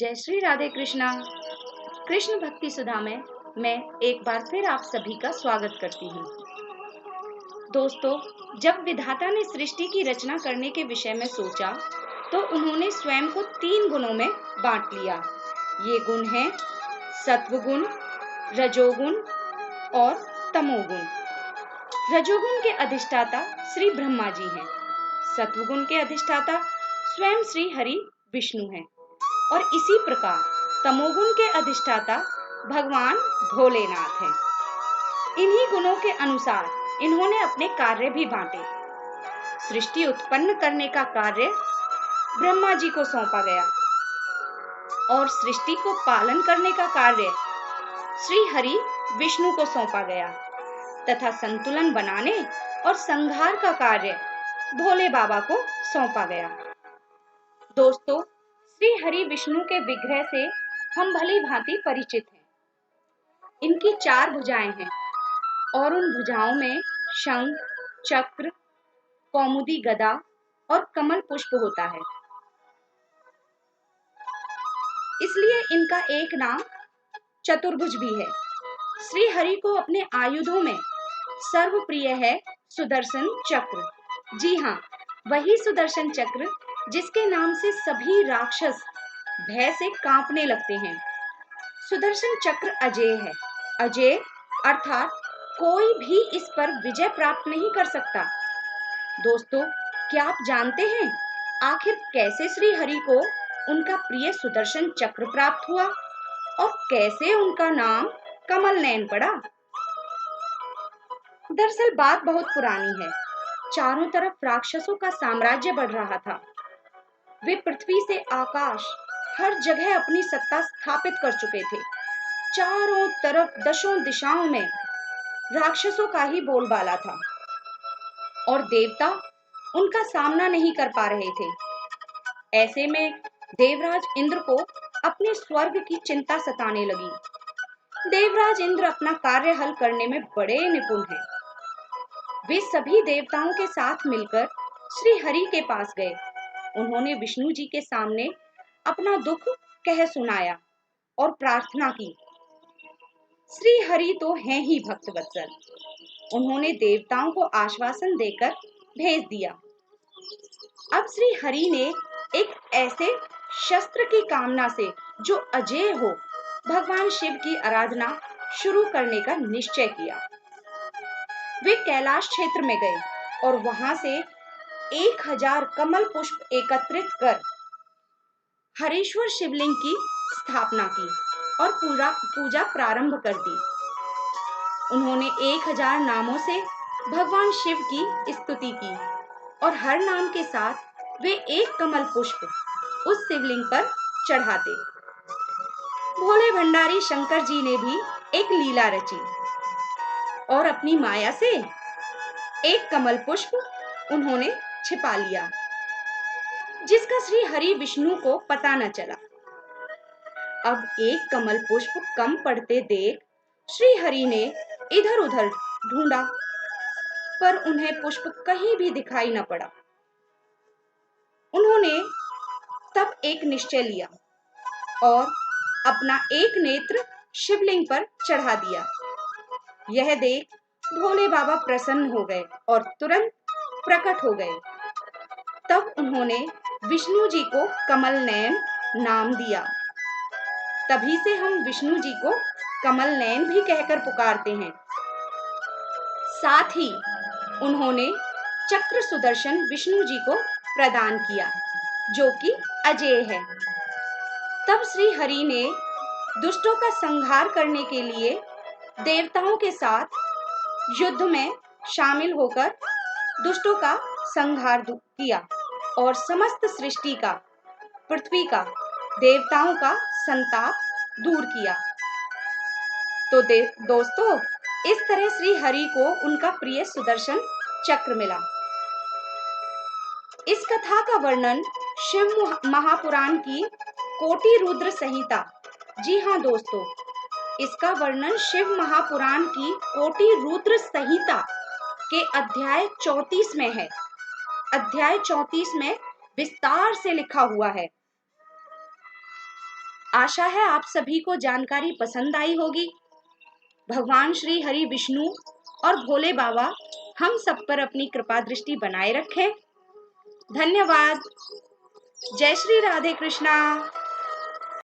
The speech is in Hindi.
जय श्री राधे कृष्णा। कृष्ण भक्ति सुधा में मैं एक बार फिर आप सभी का स्वागत करती हूँ। दोस्तों, जब विधाता ने सृष्टि की रचना करने के विषय में सोचा तो उन्होंने स्वयं को 3 गुणों में बांट लिया। ये गुण हैं सत्वगुण, रजोगुण और तमोगुण। रजोगुण के अधिष्ठाता श्री ब्रह्मा जी हैं। सत्वगुण के अधिष्ठाता स्वयं श्री हरि विष्णु हैं और इसी प्रकार तमोगुण के अधिष्ठाता भगवान भोलेनाथ हैं। इन्हीं गुणों के अनुसार इन्होंने अपने कार्य भी बांटे। सृष्टि उत्पन्न करने का कार्य ब्रह्मा जी को सौंपा गया और सृष्टि को पालन करने का कार्य श्री हरि विष्णु को सौंपा गया तथा संतुलन बनाने और संहार का कार्य भोले बाबा को सौंपा गया। दोस्तों, श्री हरि विष्णु के विग्रह से हम भली भांति परिचित हैं। इनकी 4 भुजाएं हैं और उन भुजाओं में शंख, चक्र, कौमुदी गदा और कमल पुष्प होता है। इसलिए इनका एक नाम चतुर्भुज भी है। श्री हरि को अपने आयुधों में सर्वप्रिय है सुदर्शन चक्र। जी हाँ, वही सुदर्शन चक्र जिसके नाम से सभी राक्षस भय से कांपने लगते हैं। सुदर्शन चक्र अजेय है। अजेय अर्थात कोई भी इस पर विजय प्राप्त नहीं कर सकता। दोस्तों, क्या आप जानते हैं आखिर कैसे श्री हरि को उनका प्रिय सुदर्शन चक्र प्राप्त हुआ और कैसे उनका नाम कमल नयन पड़ा? दरअसल बात बहुत पुरानी है। चारों तरफ राक्षसों का साम्राज्य बढ़ रहा था। वे पृथ्वी से आकाश हर जगह अपनी सत्ता स्थापित कर चुके थे। चारों तरफ दशों दिशाओं में राक्षसों का ही बोलबाला था और देवता उनका सामना नहीं कर पा रहे थे। ऐसे में देवराज इंद्र को अपने स्वर्ग की चिंता सताने लगी। देवराज इंद्र अपना कार्य हल करने में बड़े निपुण हैं। वे सभी देवताओं के साथ मिलकर श्री हरि के पास गए। उन्होंने विष्णु जी के सामने अपना दुख कह सुनाया और प्रार्थना की। श्री हरि तो हैं ही भक्त वत्सल। उन्होंने देवताओं को आश्वासन देकर भेज दिया। अब श्री हरि ने एक ऐसे शस्त्र की कामना से जो अजेय हो, भगवान शिव की आराधना शुरू करने का निश्चय किया। वे कैलाश क्षेत्र में गए और वहां से 1000 कमल पुष्प एकत्रित कर हरीश्वर शिवलिंग की स्थापना की और पूजा प्रारंभ कर दी। उन्होंने 1000 नामों से भगवान शिव की स्तुति की और हर नाम के साथ वे एक कमल पुष्प उस शिवलिंग पर चढ़ाते। भोले भंडारी शंकर जी ने भी एक लीला रची और अपनी माया से एक कमल पुष्प उन्होंने छिपा लिया, जिसका श्री हरि विष्णु को पता न चला। अब एक कमल पुष्प कम पड़ते देख श्री हरि ने इधर उधर ढूंढा, पर उन्हें पुष्प कहीं भी दिखाई न पड़ा। उन्होंने तब एक निश्चय लिया और अपना एक नेत्र शिवलिंग पर चढ़ा दिया। यह देख भोले बाबा प्रसन्न हो गए और तुरंत प्रकट हो गए। तब उन्होंने विष्णु जी को कमल नयन नाम दिया। तभी से हम विष्णु जी को कमल नयन भी कहकर पुकारते हैं। साथ ही उन्होंने चक्र सुदर्शन विष्णु जी को प्रदान किया, जो कि अजेय है। तब श्री हरि ने दुष्टों का संहार करने के लिए देवताओं के साथ युद्ध में शामिल होकर दुष्टों का संहार किया और समस्त सृष्टि का, पृथ्वी का, देवताओं का संताप दूर किया। तो दोस्तों, इस तरह श्री हरि को उनका प्रिय सुदर्शन चक्र मिला। इस कथा का वर्णन शिव महापुराण की कोटि रुद्र संहिता, जी हाँ दोस्तों, इसका वर्णन शिव महापुराण की कोटि रुद्र संहिता के अध्याय 34 में है। अध्याय 34 में विस्तार से लिखा हुआ है। आशा है आप सभी को जानकारी पसंद आई होगी। भगवान श्री हरि विष्णु और भोले बाबा हम सब पर अपनी कृपा दृष्टि बनाए रखें। धन्यवाद। जय श्री राधे कृष्णा।